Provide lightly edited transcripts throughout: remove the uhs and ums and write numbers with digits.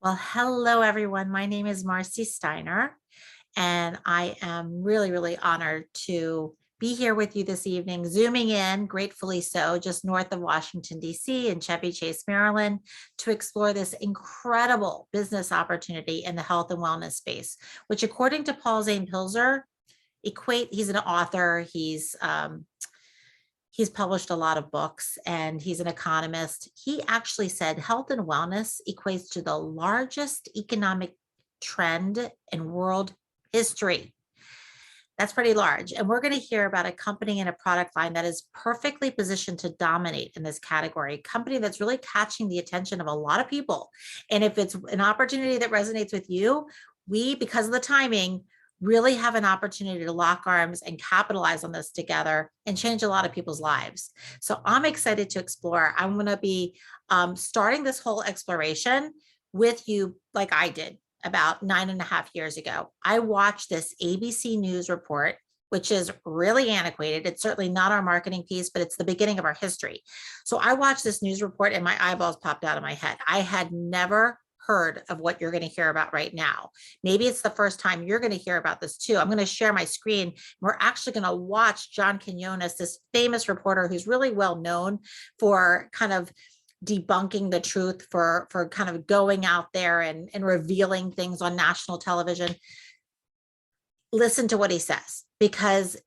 Well, hello, everyone. My name is Marci Steiner, and I am really, really honored to be here with you this evening, zooming in, gratefully so, just north of Washington, D.C. in Chevy Chase, Maryland, to explore this incredible business opportunity in the health and wellness space, which, according to Paul Zane Pilzer, he's an author, he's published a lot of books and he's an economist. He actually said health and wellness equates to the largest economic trend in world history. That's pretty large. And we're going to hear about a company and a product line that is perfectly positioned to dominate in this category, a company that's really catching the attention of a lot of people. And if it's an opportunity that resonates with you, we, because of the timing, really have an opportunity to lock arms and capitalize on this together and change a lot of people's lives. So I'm excited to explore. I'm going to be starting this whole exploration with you like I did about 9.5 years ago. I watched this ABC News report, which is really antiquated. It's certainly not our marketing piece, but it's the beginning of our history. So I watched this news report and my eyeballs popped out of my head. I had never heard of what you're going to hear about right now. Maybe it's the first time you're going to hear about this too. I'm going to share my screen. We're actually going to watch John Quinones, this famous reporter who's really well known for kind of debunking the truth, for kind of going out there and revealing things on national television. Listen to what he says, because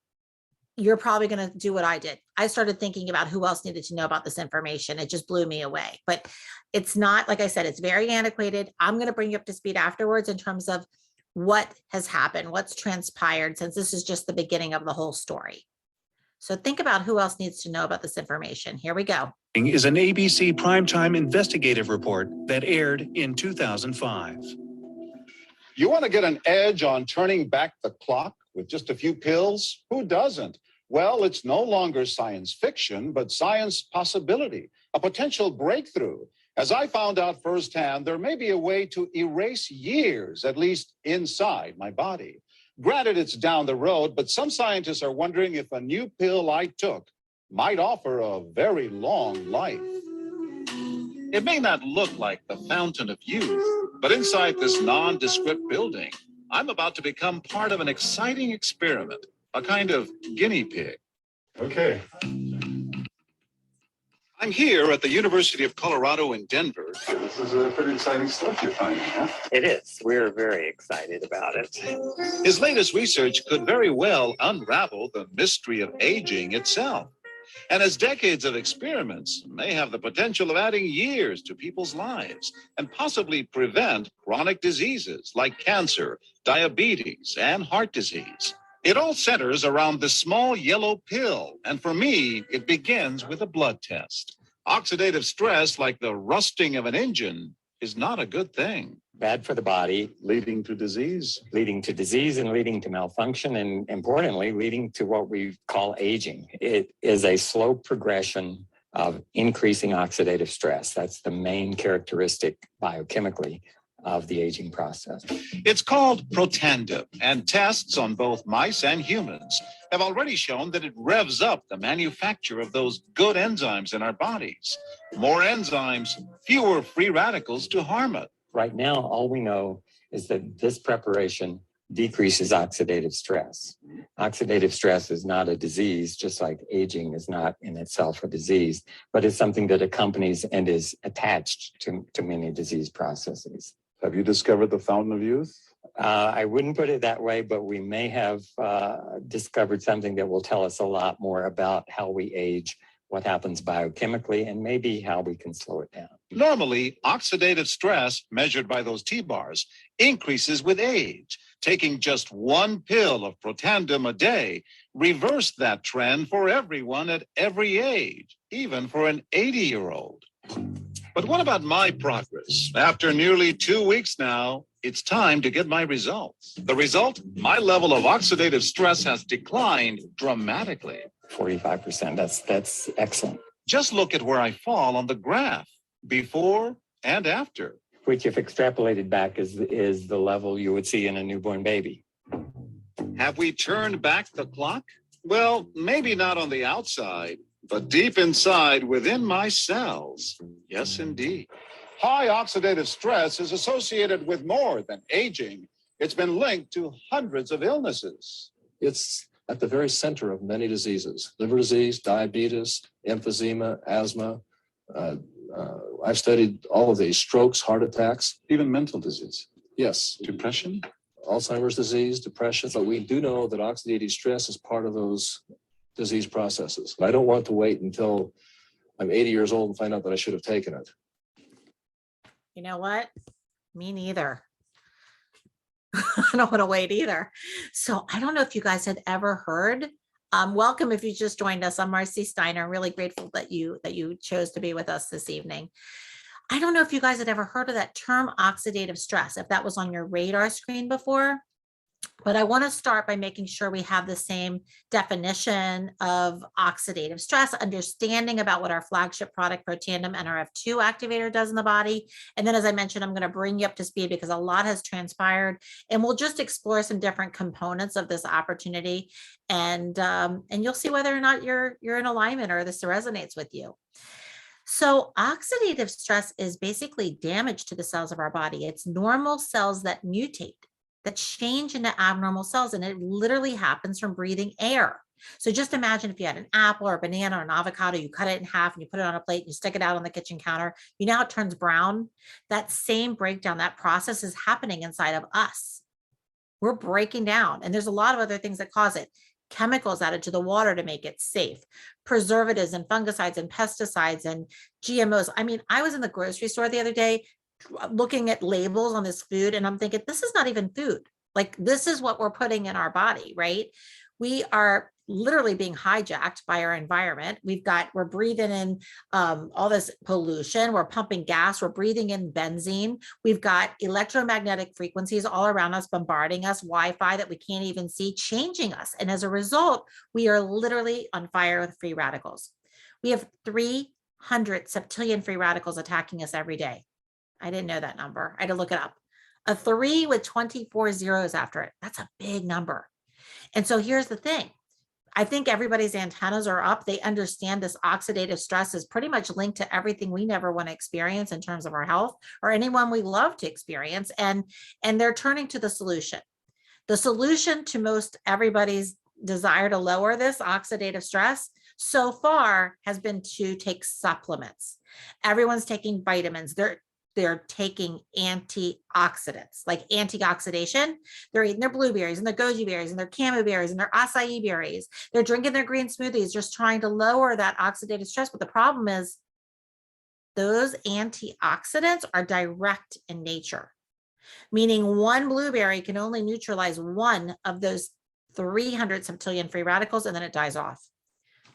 you're probably going to do what I did. I started thinking about who else needed to know about this information. It just blew me away. But it's not, like I said, it's very antiquated. I'm going to bring you up to speed afterwards in terms of what has happened, what's transpired, since this is just the beginning of the whole story. So think about who else needs to know about this information. Here we go. Is an ABC primetime investigative report that aired in 2005. You want to get an edge on turning back the clock with just a few pills? Who doesn't? Well, it's no longer science fiction, but science possibility, a potential breakthrough. As I found out firsthand, there may be a way to erase years, at least inside my body. Granted, it's down the road, but some scientists are wondering if a new pill I took might offer a very long life. It may not look like the fountain of youth, but inside this nondescript building, I'm about to become part of an exciting experiment, a kind of guinea pig. Okay. I'm here at the University of Colorado in Denver. This is pretty exciting stuff you're finding, huh? It is. We're very excited about it. His latest research could very well unravel the mystery of aging itself. And his decades of experiments may have the potential of adding years to people's lives and possibly prevent chronic diseases like cancer, diabetes, and heart disease. It all centers around this small yellow pill, and for me, it begins with a blood test. Oxidative stress, like the rusting of an engine, is not a good thing. Bad for the body, Leading to disease. and leading to malfunction, and importantly, leading to what we call aging. It is a slow progression of increasing oxidative stress. That's the main characteristic biochemically of the aging process. It's called Protandim, and tests on both mice and humans have already shown that it revs up the manufacture of those good enzymes in our bodies. More enzymes, fewer free radicals to harm us. Right now, all we know is that this preparation decreases oxidative stress. Oxidative stress is not a disease, just like aging is not in itself a disease, but it's something that accompanies and is attached to many disease processes. Have you discovered the fountain of youth? I wouldn't put it that way, but we may have discovered something that will tell us a lot more about how we age, what happens biochemically, and maybe how we can slow it down. Normally, oxidative stress, measured by those T-bars, increases with age. Taking just one pill of Protandim a day reversed that trend for everyone at every age, even for an 80-year-old. But what about my progress? After nearly 2 weeks now, it's time to get my results. The result? My level of oxidative stress has declined dramatically. 45%, that's excellent. Just look at where I fall on the graph, before and after. Which, if extrapolated back, is the level you would see in a newborn baby. Have we turned back the clock? Well, maybe not on the outside, but deep inside within my cells. Yes, indeed. High oxidative stress is associated with more than aging. It's been linked to hundreds of illnesses. It's at the very center of many diseases: liver disease, diabetes, emphysema, asthma. I've studied all of these: strokes, heart attacks, Even mental disease, yes, depression. Alzheimer's disease, depression. But we do know that oxidative stress is part of those disease processes. I don't want to wait until I'm 80 years old and find out that I should have taken it. You know what? Me neither. I don't want to wait either. So I don't know if you guys had ever heard. Welcome if you just joined us. I'm Marci Steiner. I'm really grateful that you chose to be with us this evening. I don't know if you guys had ever heard of that term oxidative stress, if that was on your radar screen before. But I want to start by making sure we have the same definition of oxidative stress, understanding about what our flagship product, Protandim NRF2 activator, does in the body. And then, as I mentioned, I'm going to bring you up to speed because a lot has transpired, and we'll just explore some different components of this opportunity, and you'll see whether or not you're in alignment or this resonates with you. So oxidative stress is basically damage to the cells of our body. It's normal cells that mutate, that change into abnormal cells, and it literally happens from breathing air. So just imagine if you had an apple or a banana or an avocado, you cut it in half and you put it on a plate and you stick it out on the kitchen counter. You know how it turns brown? That same breakdown, that process is happening inside of us. We're breaking down, and there's a lot of other things that cause it. Chemicals added to the water to make it safe, preservatives and fungicides and pesticides and GMOs. I mean, I was in the grocery store the other day looking at labels on this food, and I'm thinking, this is not even food. Like, this is what we're putting in our body, right? We are literally being hijacked by our environment. We're breathing in all this pollution. We're pumping gas. We're breathing in benzene. We've got electromagnetic frequencies all around us, bombarding us, Wi-Fi that we can't even see, changing us. And as a result, we are literally on fire with free radicals. We have 300 septillion free radicals attacking us every day. I didn't know that number. I had to look it up. A 3 with 24 zeros after it. That's a big number. And so here's the thing. I think everybody's antennas are up. They understand this oxidative stress is pretty much linked to everything we never want to experience in terms of our health, or anyone we love to experience. And they're turning to the solution. The solution to most everybody's desire to lower this oxidative stress so far has been to take supplements. Everyone's taking vitamins. They're taking antioxidants, like antioxidation. They're eating their blueberries and their goji berries and their camo berries and their acai berries. They're drinking their green smoothies, just trying to lower that oxidative stress. But the problem is those antioxidants are direct in nature, meaning one blueberry can only neutralize one of those 300 septillion free radicals, and then it dies off.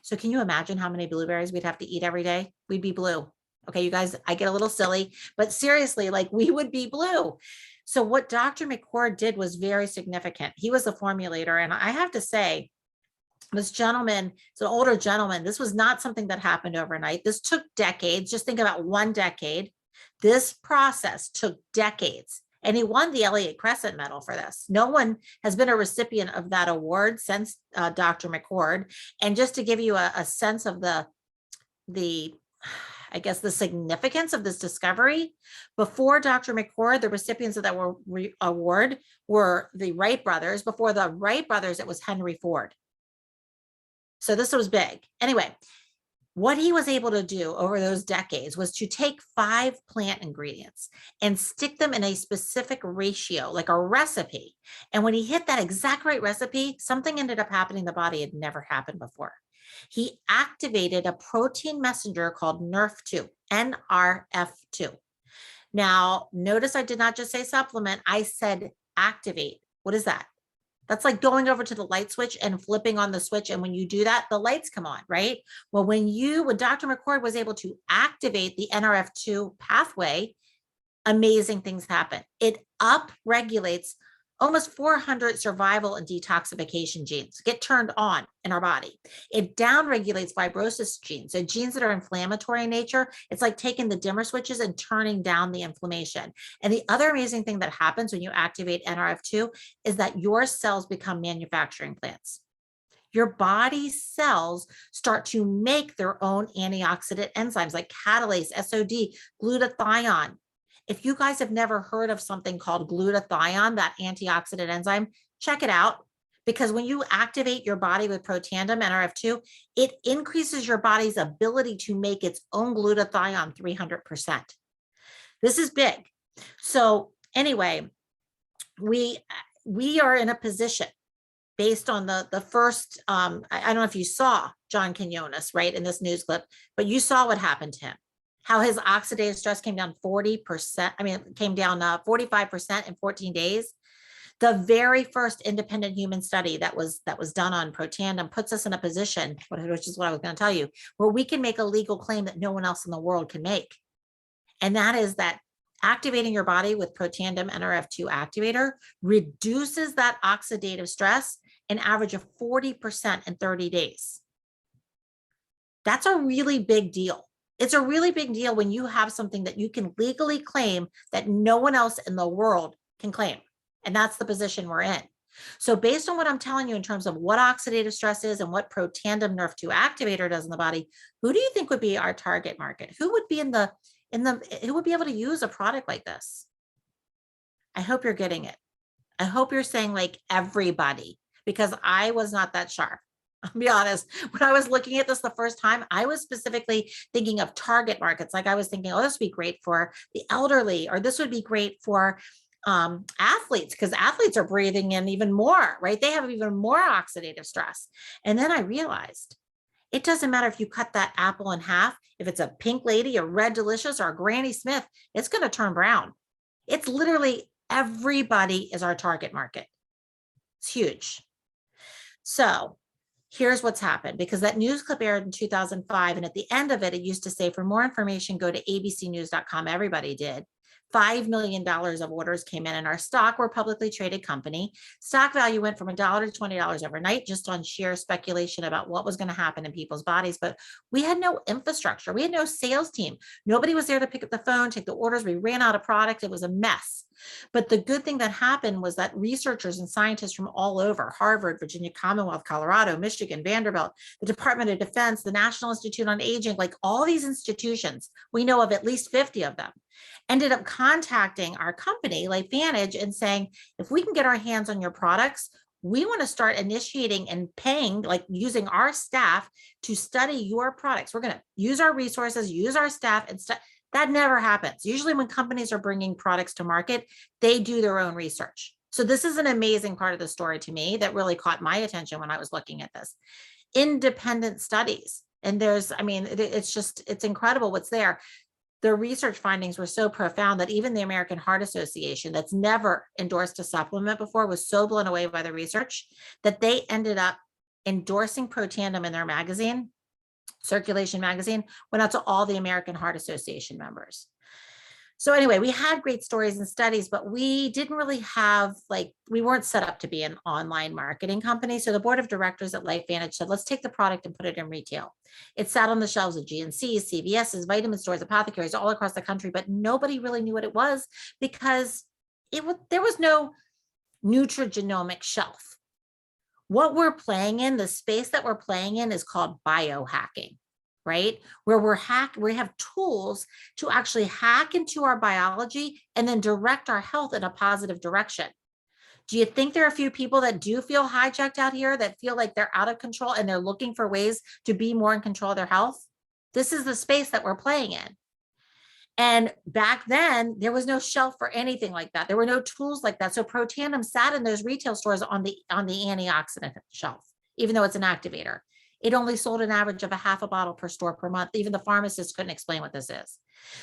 So can you imagine how many blueberries we'd have to eat every day? We'd be blue. Okay, you guys, I get a little silly, but seriously, like, we would be blue. So what Dr. McCord did was very significant. He was a formulator. And I have to say, this gentleman, it's an older gentleman. This was not something that happened overnight. This took decades. Just think about 1 decade. This process took decades. And he won the Elliott Crescent Medal for this. No one has been a recipient of that award since Dr. McCord. And just to give you a sense of the I guess the significance of this discovery, before Dr. McCord, the recipients of that award were the Wright brothers. Before the Wright brothers, it was Henry Ford. So this was big. Anyway, what he was able to do over those decades was to take 5 plant ingredients and stick them in a specific ratio, like a recipe. And when he hit that exact right recipe, something ended up happening in the body had never happened before. He activated a protein messenger called NRF2, NRF2. Now, notice I did not just say supplement, I said activate. What is that? That's like going over to the light switch and flipping on the switch. And when you do that, the lights come on, right? Well, when Dr. McCord was able to activate the NRF2 pathway, amazing things happen. It upregulates almost 400 survival and detoxification genes get turned on in our body. It downregulates fibrosis genes, so genes that are inflammatory in nature. It's like taking the dimmer switches and turning down the inflammation. And the other amazing thing that happens when you activate NRF2 is that your cells become manufacturing plants. your body's cells start to make their own antioxidant enzymes like catalase, SOD, glutathione. If you guys have never heard of something called glutathione, that antioxidant enzyme, check it out. Because when you activate your body with Protandim NRF2, it increases your body's ability to make its own glutathione 300%. This is big. So anyway, we are in a position based on the first, I don't know if you saw John Quinones, right, in this news clip, but you saw what happened to him, how his oxidative stress came down 40%. I mean, it came down 45% in 14 days. The very first independent human study that was done on Protandim puts us in a position, which is what I was going to tell you, where we can make a legal claim that no one else in the world can make. And that is that activating your body with Protandim NRF2 activator reduces that oxidative stress an average of 40% in 30 days. That's a really big deal. It's a really big deal when you have something that you can legally claim that no one else in the world can claim. And that's the position we're in. So based on what I'm telling you in terms of what oxidative stress is and what Protandim NRF2 activator does in the body, who do you think would be our target market? Who would be who would be able to use a product like this? I hope you're getting it. I hope you're saying like everybody, because I was not that sharp. I'll be honest. When I was looking at this the first time, I was specifically thinking of target markets. Like I was thinking, oh, this would be great for the elderly, or this would be great for athletes, because athletes are breathing in even more, right? They have even more oxidative stress. And then I realized it doesn't matter if you cut that apple in half, if it's a pink lady, a red delicious, or a Granny Smith, it's going to turn brown. It's literally everybody is our target market. It's huge. So here's what's happened, because that news clip aired in 2005. And at the end of it, it used to say, for more information, go to abcnews.com. Everybody did. $5 million of orders came in, and our stock, we're a publicly traded company. Stock value went from $1 to $20 overnight, just on sheer speculation about what was going to happen in people's bodies. But we had no infrastructure. We had no sales team. Nobody was there to pick up the phone, take the orders. We ran out of product. It was a mess. But the good thing that happened was that researchers and scientists from all over, Harvard, Virginia Commonwealth, Colorado, Michigan, Vanderbilt, the Department of Defense, the National Institute on Aging, like all these institutions, we know of at least 50 of them, ended up contacting our company, LifeVantage, and saying, if we can get our hands on your products, we want to start initiating and paying, like using our staff to study your products. We're going to use our resources, use our staff, and that never happens. Usually when companies are bringing products to market, they do their own research. So this is an amazing part of the story to me that really caught my attention when I was looking at this. Independent studies. And there's, I mean, it's incredible what's there. The research findings were so profound that even the American Heart Association, that's never endorsed a supplement before, was so blown away by the research that they ended up endorsing Protandim in their magazine. Circulation magazine went out to all the American Heart Association members. So anyway, we had great stories and studies, but we didn't really have, we weren't set up to be an online marketing company. So the board of directors at LifeVantage said, let's take the product and put it in retail. It sat on the shelves of GNCs, CVS's, vitamin stores, apothecaries all across the country, but nobody really knew what it was because there was no nutrigenomic shelf. What we're playing in, the space that we're playing in, is called biohacking, right? Where we have tools to actually hack into our biology and then direct our health in a positive direction. Do you think there are a few people that do feel hijacked out here, that feel like they're out of control and they're looking for ways to be more in control of their health? This is the space that we're playing in. And back then, there was no shelf for anything like that. There were no tools like that. So Protandim sat in those retail stores on the antioxidant shelf, even though it's an activator. It only sold an average of a half a bottle per store per month. Even the pharmacists couldn't explain what this is.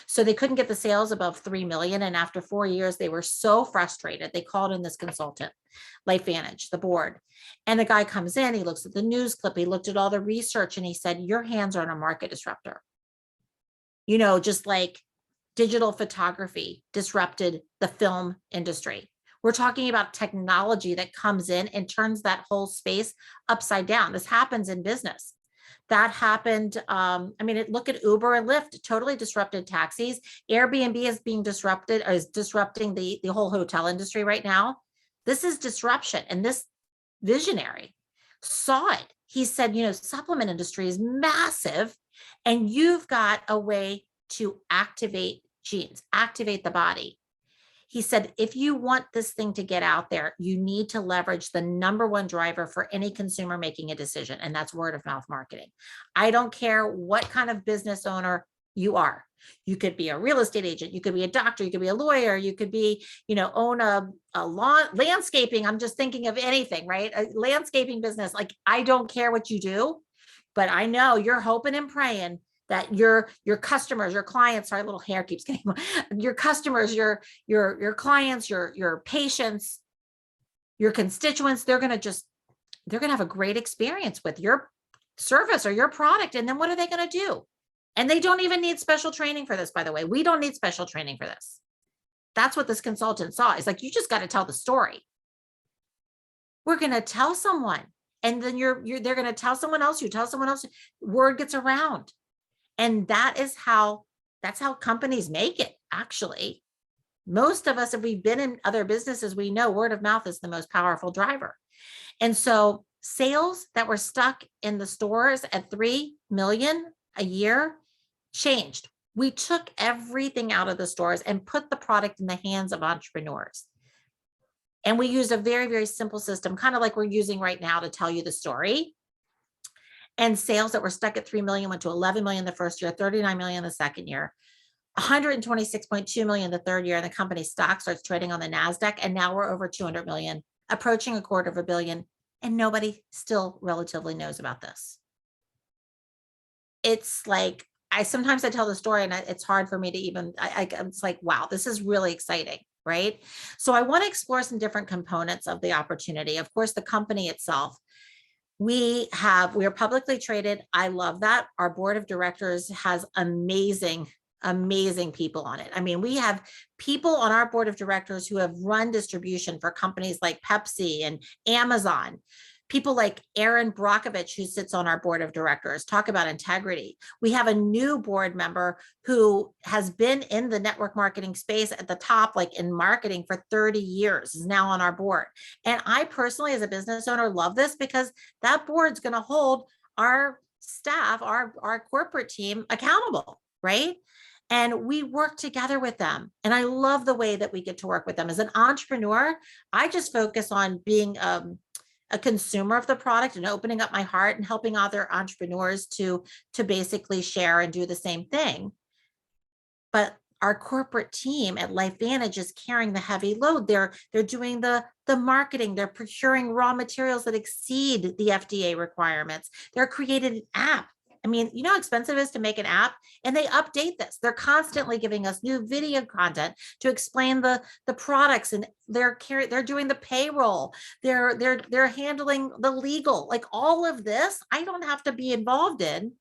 So they couldn't get the sales above 3 million. And after 4 years, they were so frustrated. They called in this consultant, LifeVantage, the board. And the guy comes in, he looks at the news clip, he looked at all the research, and he said, your hands are on a market disruptor. You know, just like digital photography disrupted the film industry. We're talking about technology that comes in and turns that whole space upside down. This happens in business. That happened. Look at Uber and Lyft, totally disrupted taxis. Airbnb is being disrupted, or is disrupting the whole hotel industry right now. This is disruption, and this visionary saw it he said, supplement industry is massive, and you've got a way to activate genes, activate the body. He said, if you want this thing to get out there, you need to leverage the number one driver for any consumer making a decision, and that's word of mouth marketing. I don't care what kind of business owner you are. You could be a real estate agent, you could be a doctor, you could be a lawyer, you could be, own a lawn landscaping. I'm just thinking of anything, right? A landscaping business. Like, I don't care what you do, but I know you're hoping and praying that your customers, your clients, sorry, little hair keeps getting, your customers, your clients, your patients, your constituents, they're going to have a great experience with your service or your product. And then what are they going to do? And they don't even need special training for this, by the way. We don't need special training for this. That's what this consultant saw. It's like, you just got to tell the story. We're going to tell someone, and then they're going to tell someone else, you tell someone else, word gets around. And that's how companies make it. Actually, most of us, if we've been in other businesses, we know word of mouth is the most powerful driver. And so sales that were stuck in the stores at 3 million a year changed. We took everything out of the stores and put the product in the hands of entrepreneurs. And we used a very, very simple system, kind of like we're using right now to tell you the story. And sales that were stuck at 3 million went to 11 million the first year, 39 million the second year, 126.2 million the third year. And the company stock starts trading on the NASDAQ. And now we're over 200 million, approaching $250 million. And nobody still relatively knows about this. It's like, sometimes I tell the story and it's hard for me to even, it's like, wow, this is really exciting, right? So I want to explore some different components of the opportunity. Of course, the company itself. We are publicly traded. I love that. Our board of directors has amazing people on it. I mean, we have people on our board of directors who have run distribution for companies like Pepsi and Amazon. People like Aaron Brockovich, who sits on our board of directors, talk about integrity. We have a new board member who has been in the network marketing space at the top, like in marketing for 30 years, is now on our board. And I personally, as a business owner, love this because that board's going to hold our staff, our corporate team accountable, right? And we work together with them. And I love the way that we get to work with them. As an entrepreneur, I just focus on being a consumer of the product and opening up my heart and helping other entrepreneurs to basically share and do the same thing. But our corporate team at LifeVantage is carrying the heavy load. They're doing the marketing. They're procuring raw materials that exceed the FDA requirements. They're creating an app. I mean, you know how expensive it is to make an app, and they update this. They're constantly giving us new video content to explain the products, and they're doing the payroll. They're handling the legal, like all of this. I don't have to be involved in.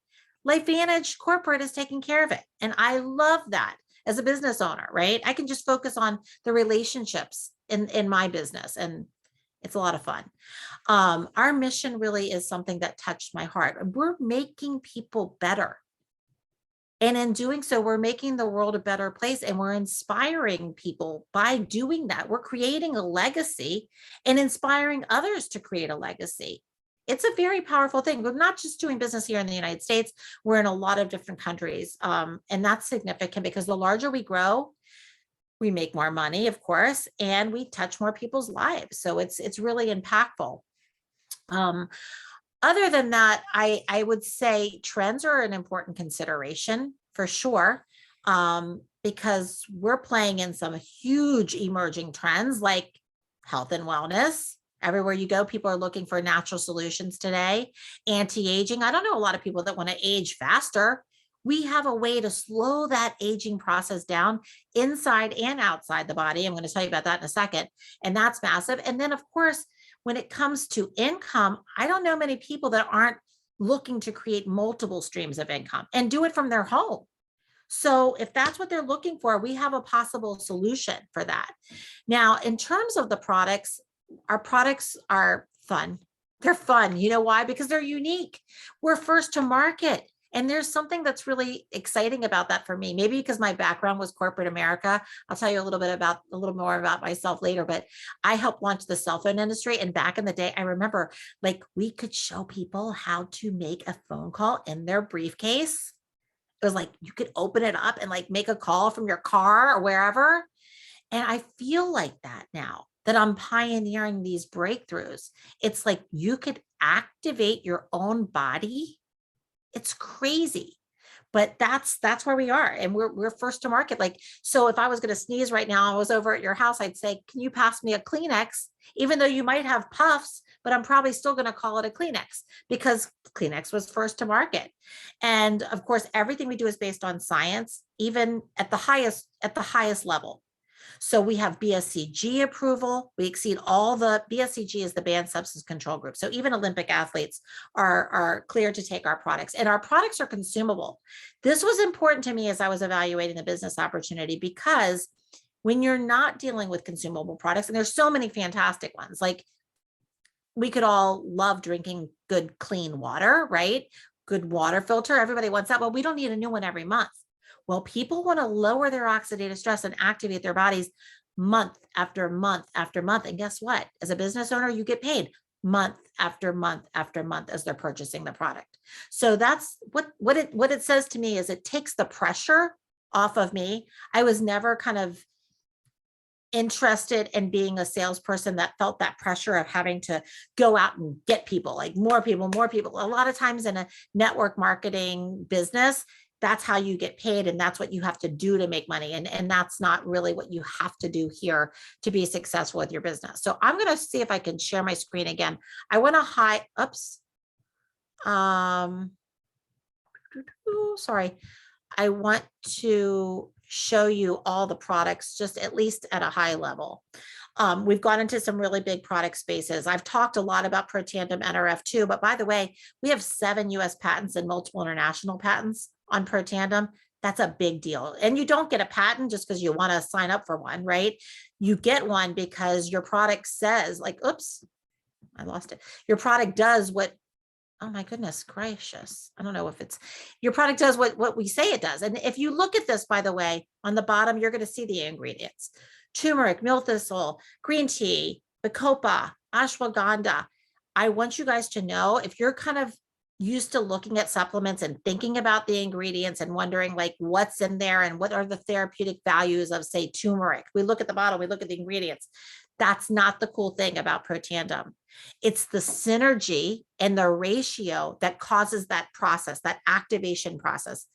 LifeVantage Corporate is taking care of it, and I love that as a business owner, right? I can just focus on the relationships in my business, and it's a lot of fun. Our mission really is something that touched my heart. We're making people better. And in doing so, we're making the world a better place, and we're inspiring people by doing that. We're creating a legacy and inspiring others to create a legacy. It's a very powerful thing. We're not just doing business here in the United States. We're in a lot of different countries. And that's significant because the larger we grow, we make more money, of course, and we touch more people's lives. So it's really impactful. Other than that, I would say trends are an important consideration for sure, because we're playing in some huge emerging trends like health and wellness. Everywhere you go, people are looking for natural solutions today. Anti-aging. I don't know a lot of people that want to age faster. We have a way to slow that aging process down inside and outside the body. I'm going to tell you about that in a second. And that's massive. And then, of course, when it comes to income, I don't know many people that aren't looking to create multiple streams of income and do it from their home. So if that's what they're looking for, we have a possible solution for that. Now, in terms of the products, our products are fun. They're fun. You know why? Because they're unique. We're first to market. And there's something that's really exciting about that for me. Maybe because my background was corporate America. I'll tell you a little more about myself later, but I helped launch the cell phone industry. And back in the day, I remember like we could show people how to make a phone call in their briefcase. It was like you could open it up and like make a call from your car or wherever. And I feel like that now that I'm pioneering these breakthroughs. It's like you could activate your own body. It's crazy. But that's where we are. And we're first to market. Like, so if I was going to sneeze right now, I was over at your house, I'd say, can you pass me a Kleenex? Even though you might have puffs, but I'm probably still going to call it a Kleenex because Kleenex was first to market. And of course, everything we do is based on science, even at the highest level. So we have BSCG approval. We exceed all the BSCG is the banned substance control group. So even Olympic athletes are cleared to take our products, and our products are consumable. This was important to me as I was evaluating the business opportunity, because when you're not dealing with consumable products, and there's so many fantastic ones, like we could all love drinking good, clean water, right? Good water filter. Everybody wants that. Well, we don't need a new one every month. Well, people want to lower their oxidative stress and activate their bodies month after month after month. And guess what? As a business owner, you get paid month after month after month as they're purchasing the product. So that's what it says to me is it takes the pressure off of me. I was never kind of interested in being a salesperson that felt that pressure of having to go out and get people, like more people. A lot of times in a network marketing business, that's how you get paid, and that's what you have to do to make money. And that's not really what you have to do here to be successful with your business. So I'm going to see if I can share my screen again. I want to hide, sorry. I want to show you all the products, just at least at a high level. We've gone into some really big product spaces. I've talked a lot about Protandim NRF2, but by the way, we have 7 US patents and multiple international patents on Protandim. That's a big deal. And you don't get a patent just because you want to sign up for one, right? You get one because your product says, like, oops, I lost it. Your product does what, oh my goodness gracious. I don't know if it's, your product does what we say it does. And if you look at this, by the way, on the bottom, you're going to see the ingredients: turmeric, mill thistle, green tea, bacopa, ashwagandha. I want you guys to know, if you're kind of used to looking at supplements and thinking about the ingredients and wondering like what's in there and what are the therapeutic values of, say, turmeric, we look at the bottle, we look at the ingredients. That's not the cool thing about Protandim. It's the synergy and the ratio that causes that process, that activation process.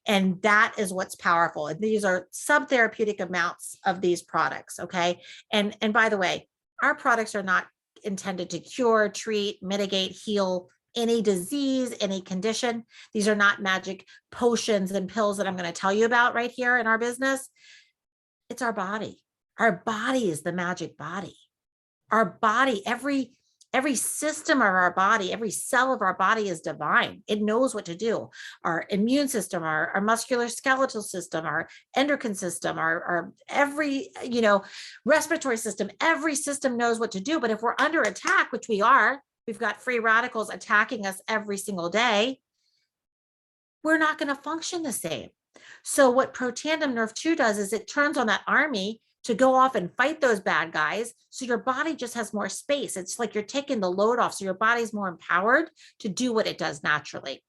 And that is what's powerful. And these are subtherapeutic amounts of these products. Okay. And by the way, our products are not intended to cure, treat, mitigate, heal any disease, any condition. These are not magic potions and pills that I'm going to tell you about right here in our business. It's our body. Our body is the magic body. Our body, every system of our body, every cell of our body is divine. It knows what to do. Our immune system, our muscular skeletal system, our endocrine system, our every, respiratory system, every system knows what to do. But if we're under attack, which we are, we've got free radicals attacking us every single day, we're not going to function the same. So what Protandim Nerve 2 does is it turns on that army to go off and fight those bad guys. So your body just has more space. It's like you're taking the load off. So your body's more empowered to do what it does naturally.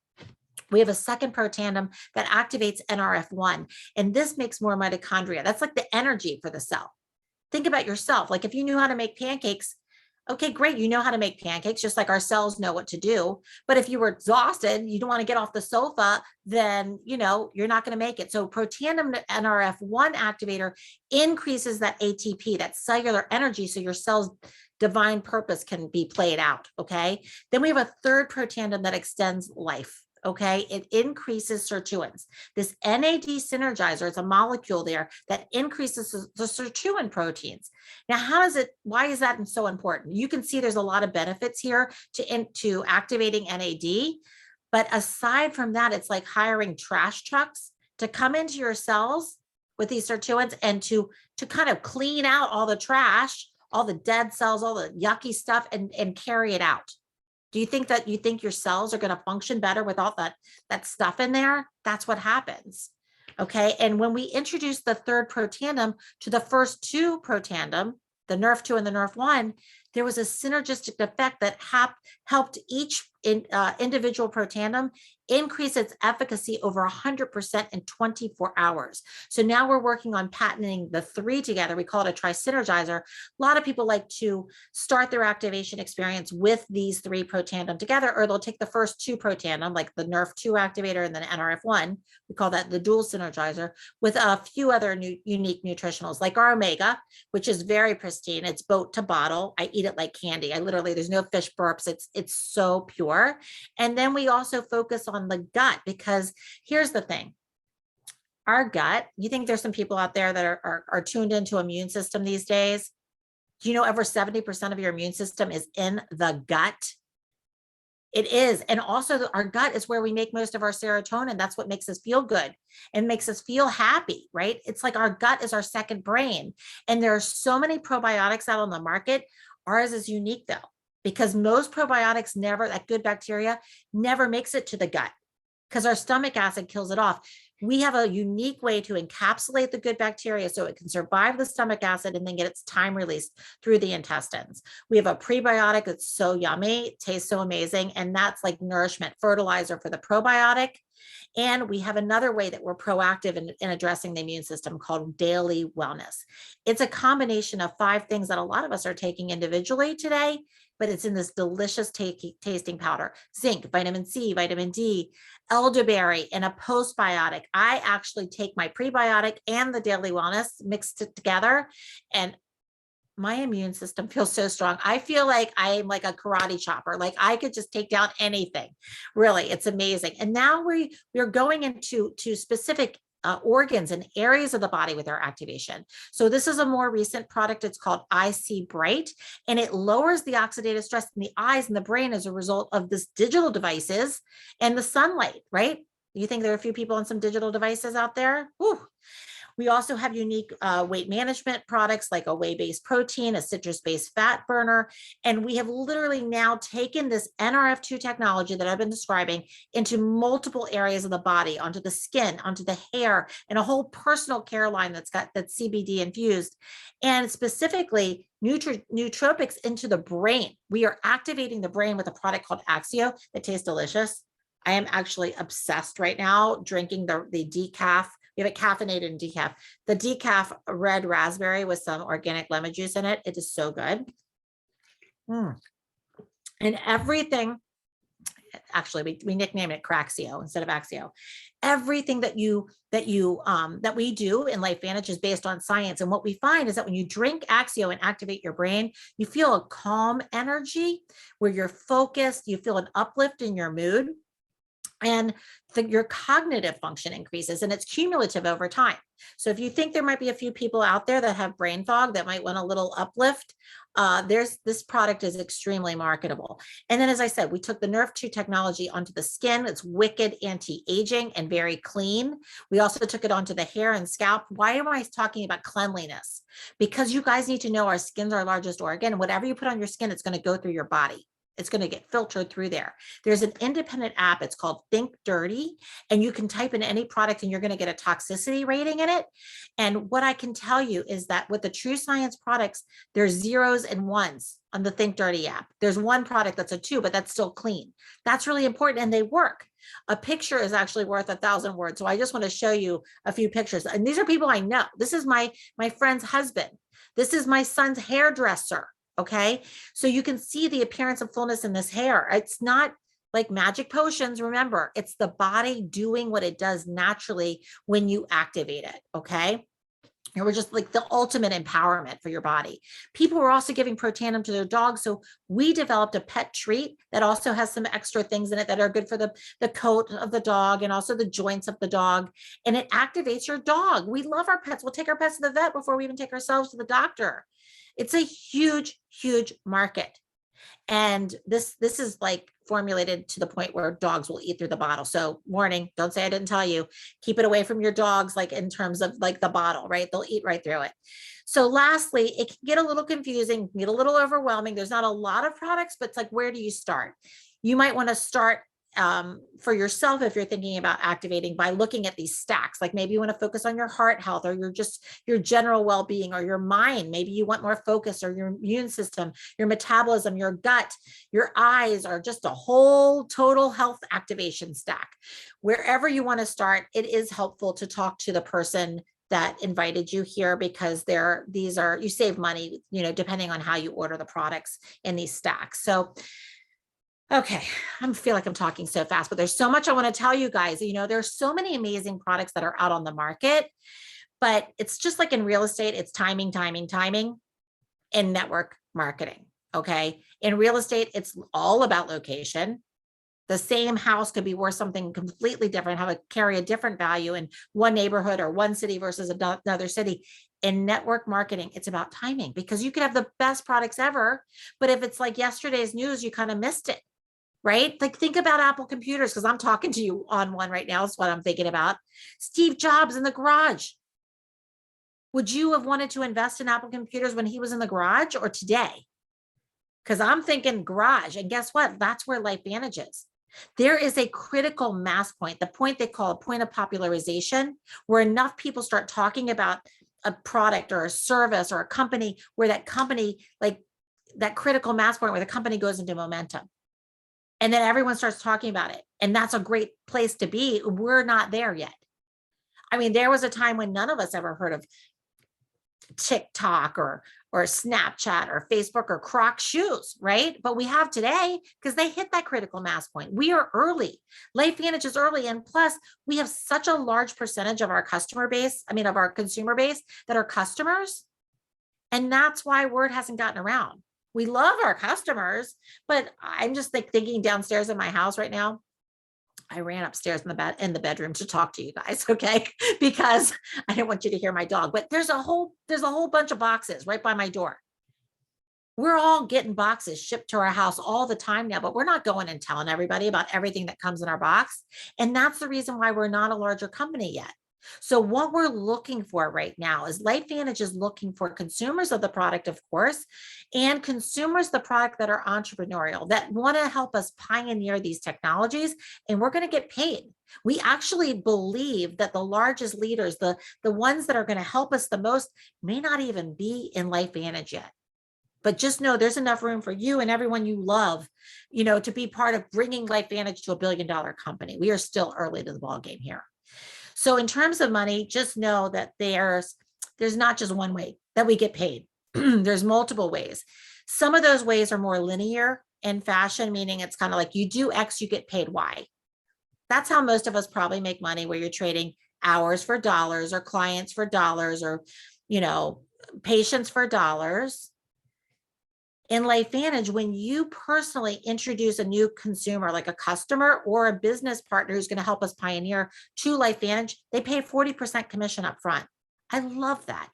We have a second Protandim that activates NRF1, and this makes more mitochondria. That's like the energy for the cell. Think about yourself. Like if you knew how to make pancakes, okay, great. You know how to make pancakes, just like our cells know what to do. But if you were exhausted, you don't want to get off the sofa, then, you're not going to make it. So Protandim NRF1 activator increases that ATP, that cellular energy, so your cell's divine purpose can be played out. Okay. Then we have a third Protandim that extends life. Okay, it increases sirtuins. This NAD synergizer is a molecule there that increases the sirtuin proteins. Now, why is that so important? You can see there's a lot of benefits here to activating NAD. But aside from that, it's like hiring trash trucks to come into your cells with these sirtuins and to kind of clean out all the trash, all the dead cells, all the yucky stuff, and carry it out. Do you think your cells are going to function better with all that stuff in there? That's what happens. Okay. And when we introduced the third protandem to the first two protandem, the NRF2 and the NRF1, there was a synergistic effect that helped each individual protandem increase its efficacy over 100% in 24 hours. So now we're working on patenting the three together. We call it a tri-synergizer. A lot of people like to start their activation experience with these three protandem together, or they'll take the first two protandem, like the NRF2 activator and then NRF1. We call that the dual synergizer, with a few other unique nutritionals, like our omega, which is very pristine. It's boat to bottle. I eat it like candy. I literally, there's no fish burps. It's so pure. And then we also focus on the gut, because here's the thing. Our gut, you think there's some people out there that are tuned into immune system these days? Do you know over 70% of your immune system is in the gut? It is. And also our gut is where we make most of our serotonin. That's what makes us feel good and makes us feel happy, right? It's like our gut is our second brain. And there are so many probiotics out on the market. Ours is unique though, because most probiotics that good bacteria never makes it to the gut, because our stomach acid kills it off. We have a unique way to encapsulate the good bacteria so it can survive the stomach acid and then get its time released through the intestines. We have a prebiotic that's so yummy, it tastes so amazing, and that's like nourishment, fertilizer for the probiotic. And we have another way that we're proactive in addressing the immune system called daily wellness. It's a combination of 5 things that a lot of us are taking individually today, but it's in this delicious tasting powder: zinc, vitamin C, vitamin D, elderberry, and a postbiotic. I actually take my prebiotic and the daily wellness, mixed it together, and my immune system feels so strong. I feel like I'm like a karate chopper. Like I could just take down anything. Really, it's amazing. And now we're going into specific organs and areas of the body with our activation. So this is a more recent product. It's called IC Bright, and it lowers the oxidative stress in the eyes and the brain as a result of this digital devices and the sunlight, right? You think there are a few people on some digital devices out there? Whew. We also have unique weight management products like a whey-based protein, a citrus-based fat burner. And we have literally now taken this NRF2 technology that I've been describing into multiple areas of the body, onto the skin, onto the hair, and a whole personal care line that's CBD infused. And specifically, nootropics into the brain. We are activating the brain with a product called Axio that tastes delicious. I am actually obsessed right now drinking the decaf. We have it caffeinated and decaf. The decaf red raspberry with some organic lemon juice in it. It is so good. And everything, actually, we nickname it Craxio instead of Axio. Everything that we do in LifeVantage is based on science. And what we find is that when you drink Axio and activate your brain, you feel a calm energy where you're focused, you feel an uplift in your mood, and your cognitive function increases, and it's cumulative over time. So if you think there might be a few people out there that have brain fog that might want a little uplift, this product is extremely marketable. And then, as I said, we took the NRF2 technology onto the skin. It's wicked anti-aging and very clean. We also took it onto the hair and scalp. Why am I talking about cleanliness? Because you guys need to know our skin's our largest organ, and whatever you put on your skin, it's going to go through your body. It's going to get filtered through there. There's an independent app. It's called Think Dirty, and you can type in any product and you're going to get a toxicity rating in it. And what I can tell you is that with the True Science products, there's zeros and ones on the Think Dirty app. There's one product that's a 2, but that's still clean. That's really important, and they work. A picture is actually worth 1,000 words. So I just want to show you a few pictures. And these are people I know. This is my friend's husband. This is my son's hairdresser. Okay, so you can see the appearance of fullness in this hair. It's not like magic potions. Remember, it's the body doing what it does naturally when you activate it. Okay, and we're just like the ultimate empowerment for your body. People were also giving Protandim to their dogs, so we developed a pet treat that also has some extra things in it that are good for the coat of the dog and also the joints of the dog, and it activates your dog. We love our pets. We'll take our pets to the vet before we even take ourselves to the doctor. It's a huge, huge market. And this is like formulated to the point where dogs will eat through the bottle. So warning, don't say I didn't tell you. Keep it away from your dogs, like in terms of like the bottle, right? They'll eat right through it. So lastly, it can get a little confusing, get a little overwhelming. There's not a lot of products, but it's like, where do you start? You might want to start for yourself if you're thinking about activating by looking at these stacks. Like maybe you want to focus on your heart health or your general well-being or your mind. Maybe you want more focus or your immune system, your metabolism, your gut, your eyes, or just a whole total health activation stack. Wherever you want to start, it is helpful to talk to the person that invited you here, because you save money, depending on how you order the products in these stacks. So okay, I feel like I'm talking so fast, but there's so much I want to tell you guys. There's so many amazing products that are out on the market, but it's just like in real estate, it's timing, and network marketing. Okay. In real estate, it's all about location. The same house could be worth something completely different, carry a different value in one neighborhood or one city versus another city. In network marketing, it's about timing, because you could have the best products ever, but if it's like yesterday's news, you kind of missed it. Right? Like think about Apple computers, because I'm talking to you on one right now. That's what I'm thinking about. Steve Jobs in the garage. Would you have wanted to invest in Apple computers when he was in the garage or today? Because I'm thinking garage. And guess what? That's where LifeVantage is. There is a critical mass point, the point they call a point of popularization, where enough people start talking about a product or a service or a company, where that company, like that critical mass point where the company goes into momentum. And then everyone starts talking about it. And that's a great place to be. We're not there yet. I mean, there was a time when none of us ever heard of TikTok or Snapchat or Facebook or Croc shoes, right? But we have today, because they hit that critical mass point. We are early. LifeVantage is early. And plus, we have such a large percentage of our customer base, of our consumer base, that are customers. And that's why word hasn't gotten around. We love our customers, but I'm just thinking downstairs in my house right now. I ran upstairs in the bedroom to talk to you guys, okay? Because I didn't want you to hear my dog. But there's a whole bunch of boxes right by my door. We're all getting boxes shipped to our house all the time now, but we're not going and telling everybody about everything that comes in our box. And that's the reason why we're not a larger company yet. So what we're looking for right now is LifeVantage is looking for consumers of the product, of course, and consumers of the product that are entrepreneurial, that want to help us pioneer these technologies, and we're going to get paid. We actually believe that the largest leaders, the ones that are going to help us the most, may not even be in LifeVantage yet. But just know there's enough room for you and everyone you love, to be part of bringing LifeVantage to $1 billion company. We are still early to the ball game here. So in terms of money, just know that there's not just one way that we get paid. There's multiple ways. Some of those ways are more linear in fashion, meaning it's kind of like you do X, you get paid Y. That's how most of us probably make money, where you're trading hours for dollars, or clients for dollars, or, patients for dollars. In LifeVantage, when you personally introduce a new consumer, like a customer or a business partner who's going to help us pioneer to LifeVantage, they pay 40% commission up front. I love that,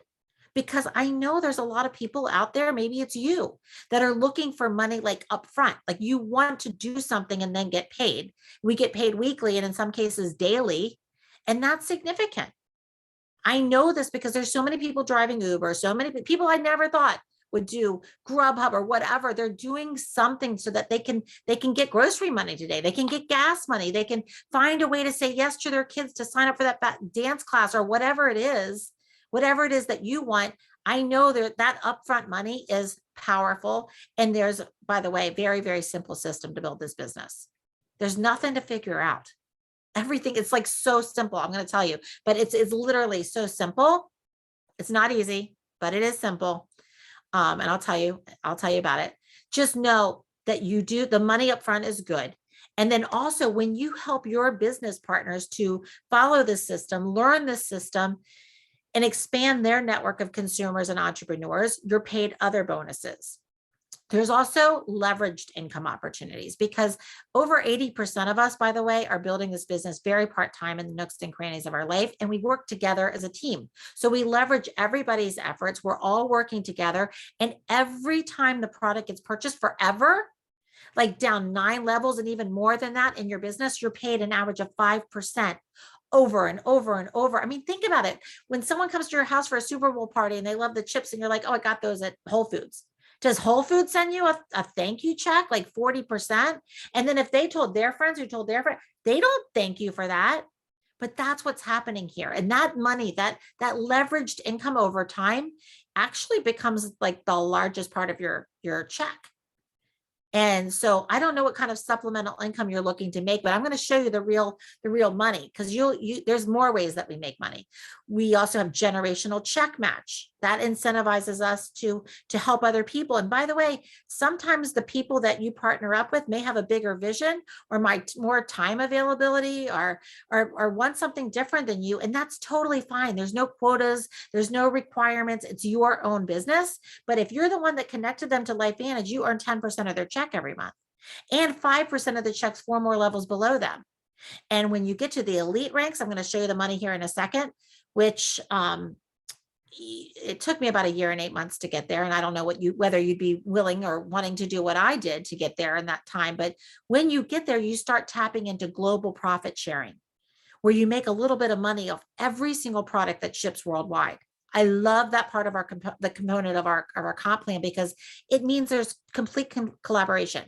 because I know there's a lot of people out there, maybe it's you, that are looking for money like upfront. Like you want to do something and then get paid. We get paid weekly, and in some cases daily, and that's significant. I know this because there's so many people driving Uber, so many people I never thought would do Grubhub or whatever. They're doing something so that they can get grocery money today. They can get gas money. They can find a way to say yes to their kids to sign up for that dance class or whatever it is that you want. I know that upfront money is powerful. And there's, by the way, very, very simple system to build this business. There's nothing to figure out. Everything, it's like so simple. I'm going to tell you, but it's literally so simple. It's not easy, but it is simple. And I'll tell you about it. Just know that the money up front is good. And then also, when you help your business partners to follow this system, learn this system, and expand their network of consumers and entrepreneurs, you're paid other bonuses. There's also leveraged income opportunities because over 80% of us, by the way, are building this business very part-time in the nooks and crannies of our life. And we work together as a team. So we leverage everybody's efforts. We're all working together. And every time the product gets purchased forever, like down 9 levels and even more than that in your business, you're paid an average of 5% over and over and over. I mean, think about it. When someone comes to your house for a Super Bowl party and they love the chips and you're like, oh, I got those at Whole Foods. Does Whole Foods send you a thank you check, like 40%? And then if they told their friends who told their friend, they don't thank you for that. But that's what's happening here. And that money, that leveraged income over time actually becomes like the largest part of your check. And so I don't know what kind of supplemental income you're looking to make, but I'm going to show you the real money, because there's more ways that we make money. We also have generational check match that incentivizes us to help other people. And by the way, sometimes the people that you partner up with may have a bigger vision or more time availability or want something different than you. And that's totally fine. There's no quotas. There's no requirements. It's your own business. But if you're the one that connected them to LifeVantage, you earn 10% of their check every month, and 5% of the checks 4 more levels below them. And when you get to the elite ranks, I'm going to show you the money here in a second, which it took me about 1 year and 8 months to get there. And I don't know whether you'd be willing or wanting to do what I did to get there in that time. But when you get there, you start tapping into global profit sharing, where you make a little bit of money off every single product that ships worldwide. I love that part of the component of our comp plan, because it means there's complete collaboration.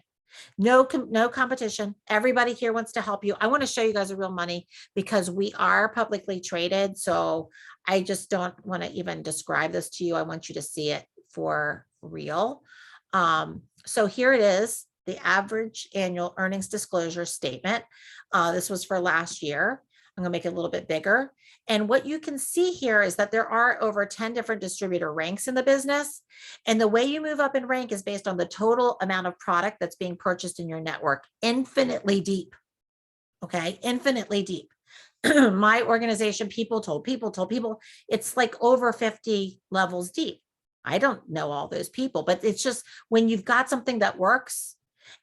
No competition. Everybody here wants to help you. I want to show you guys the real money because we are publicly traded. So I just don't want to even describe this to you. I want you to see it for real. So here it is, the average annual earnings disclosure statement. This was for last year. I'm going to make it a little bit bigger. And what you can see here is that there are over 10 different distributor ranks in the business. And the way you move up in rank is based on the total amount of product that's being purchased in your network. Infinitely deep. Okay, infinitely deep. My organization, people told people, it's like over 50 levels deep. I don't know all those people, but it's just when you've got something that works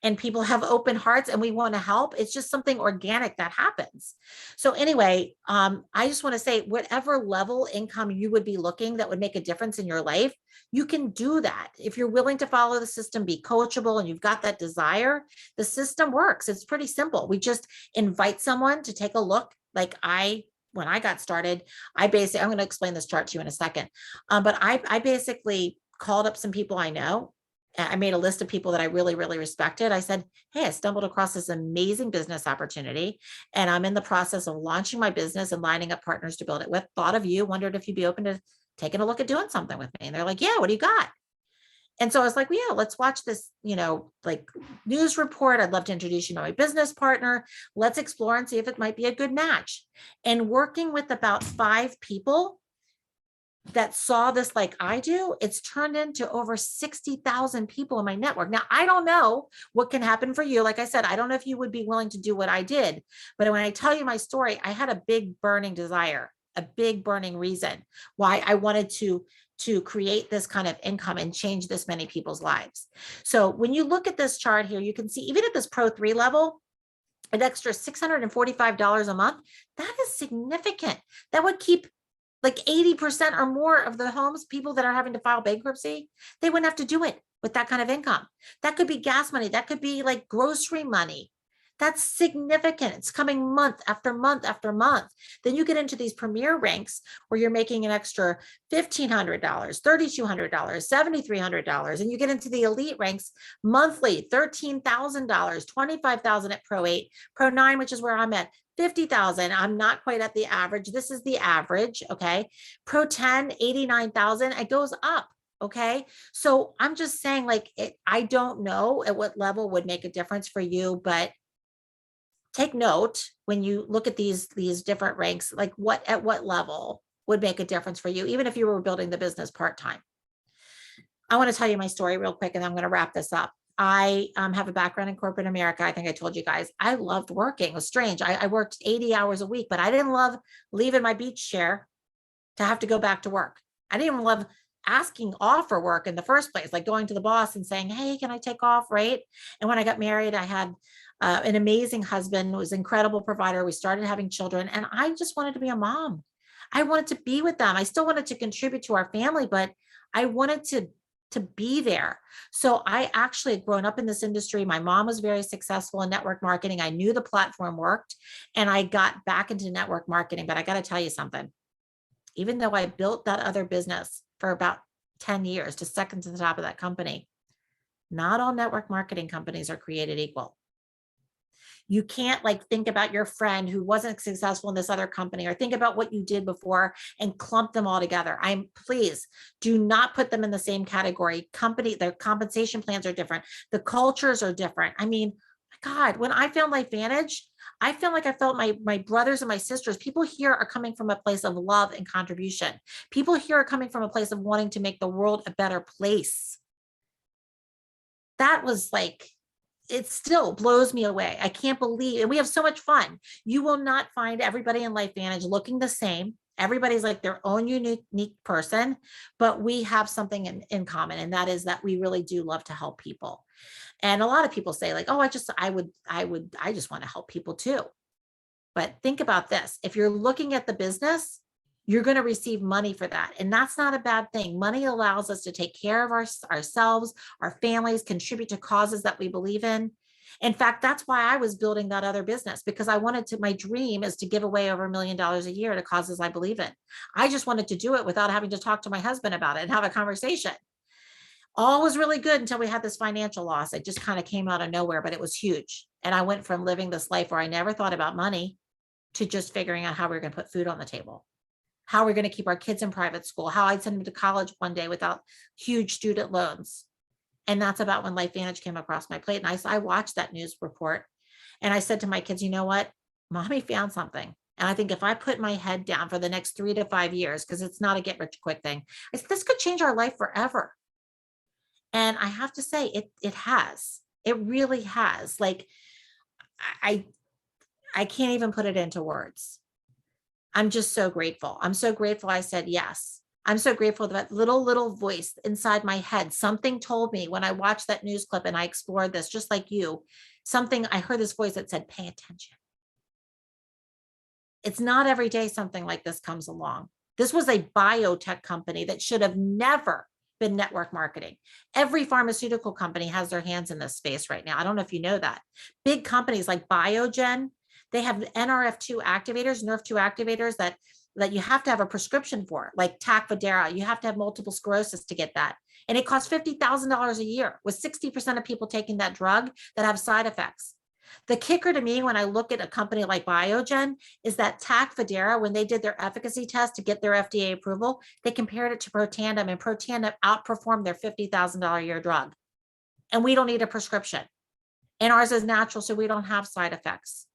and people have open hearts and we want to help, it's just something organic that happens. So anyway, I just want to say, whatever level income you would be looking that would make a difference in your life, you can do that. If you're willing to follow the system, be coachable, and you've got that desire, the system works. It's pretty simple. We just invite someone to take a look. Like when I got started, I'm going to explain this chart to you in a second. But I basically called up some people I know. I made a list of people that I really, really respected. I said, hey, I stumbled across this amazing business opportunity, and I'm in the process of launching my business and lining up partners to build it with. Thought of you, wondered if you'd be open to taking a look at doing something with me. And they're like, yeah, what do you got? And so I was like, well, yeah, let's watch this, like news report. I'd love to introduce you to my business partner. Let's explore and see if it might be a good match. And working with about 5 people that saw this like I do, it's turned into over 60,000 people in my network. Now, I don't know what can happen for you. Like I said, I don't know if you would be willing to do what I did, but when I tell you my story, I had a big burning desire, a big burning reason why I wanted to create this kind of income and change this many people's lives. So when you look at this chart here, you can see even at this Pro 3 level, an extra $645 a month, that is significant. That would keep like 80% or more of the homes, people that are having to file bankruptcy, they wouldn't have to do it with that kind of income. That could be gas money. That could be like grocery money. That's significant. It's coming month after month after month. Then you get into these premier ranks where you're making an extra $1,500, $3,200, $7,300. And you get into the elite ranks monthly, $13,000, $25,000 at Pro 8, Pro 9, which is where I'm at, 50,000. I'm not quite at the average. This is the average. Okay. Pro 10, 89,000. It goes up. Okay. So I'm just saying, like, I don't know at what level would make a difference for you, but take note when you look at these different ranks, like at what level would make a difference for you, even if you were building the business part-time. I want to tell you my story real quick, and I'm going to wrap this up. I have a background in corporate America. I think I told you guys, I loved working. It was strange. I worked 80 hours a week, but I didn't love leaving my beach chair to have to go back to work. I didn't even love asking off for work in the first place, like going to the boss and saying, hey, can I take off? Right. And when I got married, I had an amazing husband, was an incredible provider. We started having children, and I just wanted to be a mom. I wanted to be with them. I still wanted to contribute to our family, but I wanted to be there. So I actually had grown up in this industry. My mom was very successful in network marketing. I knew the platform worked, and I got back into network marketing. But I got to tell you something, even though I built that other business for about 10 years, to second to the top of that company, not all network marketing companies are created equal. You can't like think about your friend who wasn't successful in this other company, or think about what you did before and clump them all together. Please do not put them in the same category. Their compensation plans are different. The cultures are different. I mean, God, when I found LifeVantage, I felt like I felt my brothers and my sisters. People here are coming from a place of love and contribution. People here are coming from a place of wanting to make the world a better place. That was like, it still blows me away. I can't believe, and we have so much fun. You will not find everybody in LifeVantage looking the same. Everybody's like their own unique person, but we have something in common. And that is that we really do love to help people. And a lot of people say like, oh, I just want to help people too. But think about this. If you're looking at the business, you're going to receive money for that. And that's not a bad thing. Money allows us to take care of ourselves, our families, contribute to causes that we believe in. In fact, that's why I was building that other business, because I wanted to, my dream is to give away over $1 million a year to causes I believe in. I just wanted to do it without having to talk to my husband about it and have a conversation. All was really good until we had this financial loss. It just kind of came out of nowhere, but it was huge. And I went from living this life where I never thought about money to just figuring out how we were going to put food on the table, how we're going to keep our kids in private school, how I'd send them to college one day without huge student loans. And that's about when LifeVantage came across my plate. And I watched that news report and I said to my kids, you know what? Mommy found something. And I think if I put my head down for the next 3 to 5 years, because it's not a get rich quick thing, this could change our life forever. And I have to say, it has. It really has. Like, I can't even put it into words. I'm just so grateful. I'm so grateful I said yes. I'm so grateful that little voice inside my head, something told me when I watched that news clip and I explored this, just like you, I heard this voice that said, pay attention. It's not every day something like this comes along. This was a biotech company that should have never been network marketing. Every pharmaceutical company has their hands in this space right now. I don't know if you know that. Big companies like Biogen, they have NRF2 activators, NRF2 activators that you have to have a prescription for, like Tacfidera. You have to have multiple sclerosis to get that. And it costs $50,000 a year, with 60% of people taking that drug that have side effects. The kicker to me when I look at a company like Biogen is that Tacfidera, when they did their efficacy test to get their FDA approval, they compared it to Protandim, and Protandim outperformed their $50,000 a year drug. And we don't need a prescription. And ours is natural, so we don't have side effects.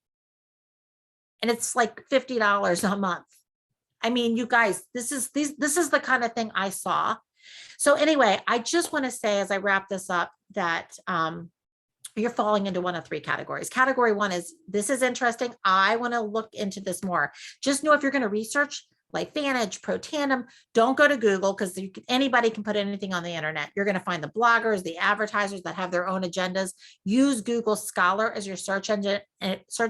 And it's like $50 a month. I mean, you guys, this is the kind of thing I saw. So anyway, I just want to say as I wrap this up that you're falling into one of 3 categories. Category 1 is, this is interesting. I want to look into this more. Just know if you're going to research LifeVantage, Protandim, don't go to Google, because anybody can put anything on the internet. You're going to find the bloggers, the advertisers that have their own agendas. Use Google Scholar as your search engine. It's going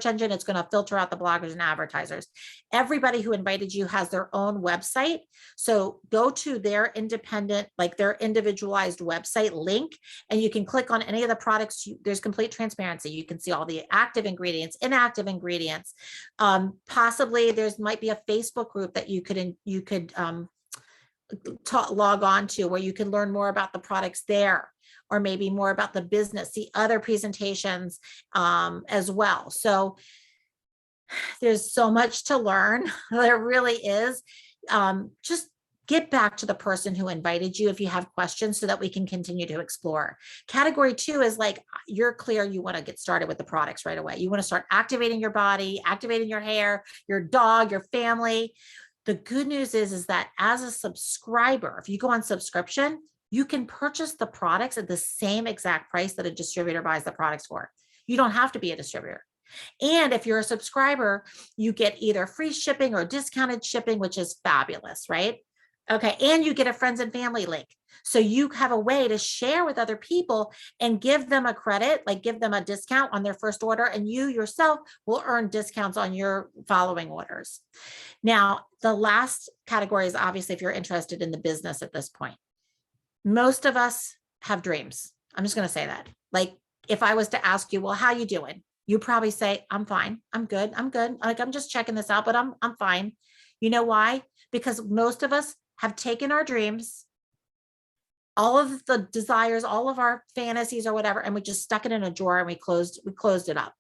to filter out the bloggers and advertisers. Everybody who invited you has their own website. So go to their independent, like their individualized website link, and you can click on any of the products. There's complete transparency. You can see all the active ingredients, inactive ingredients. Possibly might be a Facebook group that you could log on to, where you can learn more about the products there, or maybe more about the business, see other presentations as well. So there's so much to learn. There really is. Just get back to the person who invited you if you have questions, so that we can continue to explore. Category 2 is like, you're clear, you want to get started with the products right away. You want to start activating your body, activating your hair, your dog, your family. The good news is that as a subscriber, if you go on subscription, you can purchase the products at the same exact price that a distributor buys the products for. You don't have to be a distributor. And if you're a subscriber, you get either free shipping or discounted shipping, which is fabulous, right? Okay. And you get a friends and family link. So you have a way to share with other people and give them a credit, like give them a discount on their first order, and you yourself will earn discounts on your following orders. Now, the last category is obviously if you're interested in the business at this point. Most of us have dreams. I'm just going to say that. Like if I was to ask you, well, how you doing? You probably say, I'm fine. I'm good. I'm good. Like I'm just checking this out, but I'm fine. You know why? Because most of us have taken our dreams, all of the desires, all of our fantasies or whatever, and we just stuck it in a drawer and we closed it up.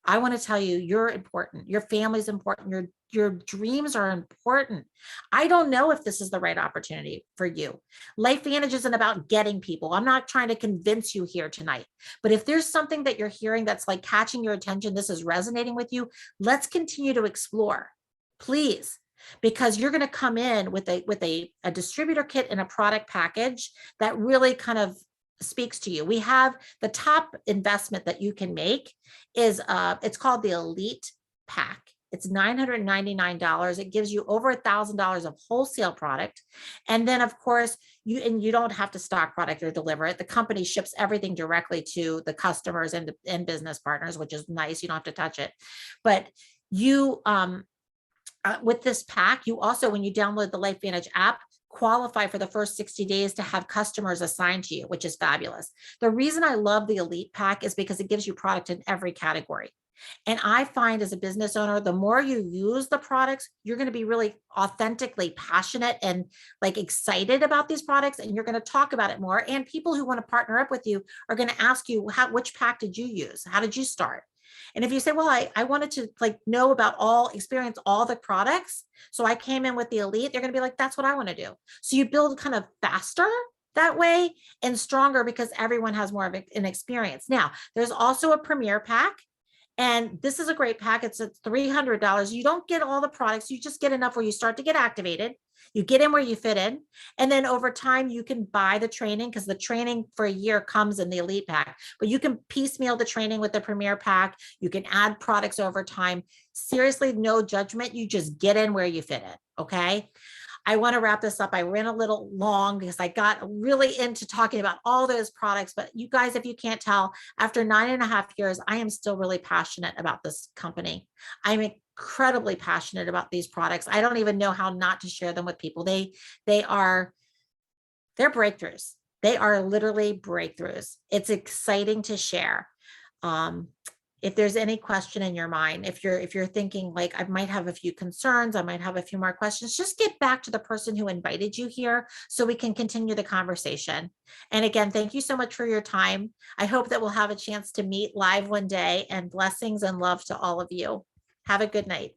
I want to tell you, you're important. Your family's important. Your dreams are important. I don't know if this is the right opportunity for you. LifeVantage isn't about getting people. I'm not trying to convince you here tonight. But if there's something that you're hearing that's like catching your attention, this is resonating with you, let's continue to explore, please. Because you're going to come in with a distributor kit and a product package that really kind of speaks to you. We have the top investment that you can make is it's called the Elite Pack. It's $999. It gives you over $1,000 of wholesale product. And then of course, you don't have to stock product or deliver it. The company ships everything directly to the customers and business partners, which is nice. You don't have to touch it. But you with this pack, you also, when you download the LifeVantage app, qualify for the first 60 days to have customers assigned to you, which is fabulous. The reason I love the Elite Pack is because it gives you product in every category. And I find as a business owner, the more you use the products, you're going to be really authentically passionate and like excited about these products. And you're going to talk about it more. And people who want to partner up with you are going to ask you, which pack did you use? How did you start? And if you say, well, I wanted to like know about experience all the products, so I came in with the Elite, they're going to be like, that's what I want to do. So you build kind of faster that way and stronger because everyone has more of an experience. Now, there's also a Premier Pack. And this is a great pack. It's at $300. You don't get all the products. You just get enough where you start to get activated. You get in where you fit in. And then over time, you can buy the training because the training for a year comes in the Elite Pack. But you can piecemeal the training with the Premier Pack. You can add products over time. Seriously, no judgment. You just get in where you fit in. Okay. I want to wrap this up. I ran a little long because I got really into talking about all those products. But you guys, if you can't tell, after 9.5 years, I am still really passionate about this company. I'm incredibly passionate about these products. I don't even know how not to share them with people. They're breakthroughs. They are literally breakthroughs. It's exciting to share. If there's any question in your mind, if you're thinking like, I might have a few concerns, I might have a few more questions, just get back to the person who invited you here so we can continue the conversation. And again, thank you so much for your time. I hope that we'll have a chance to meet live one day, and blessings and love to all of you. Have a good night.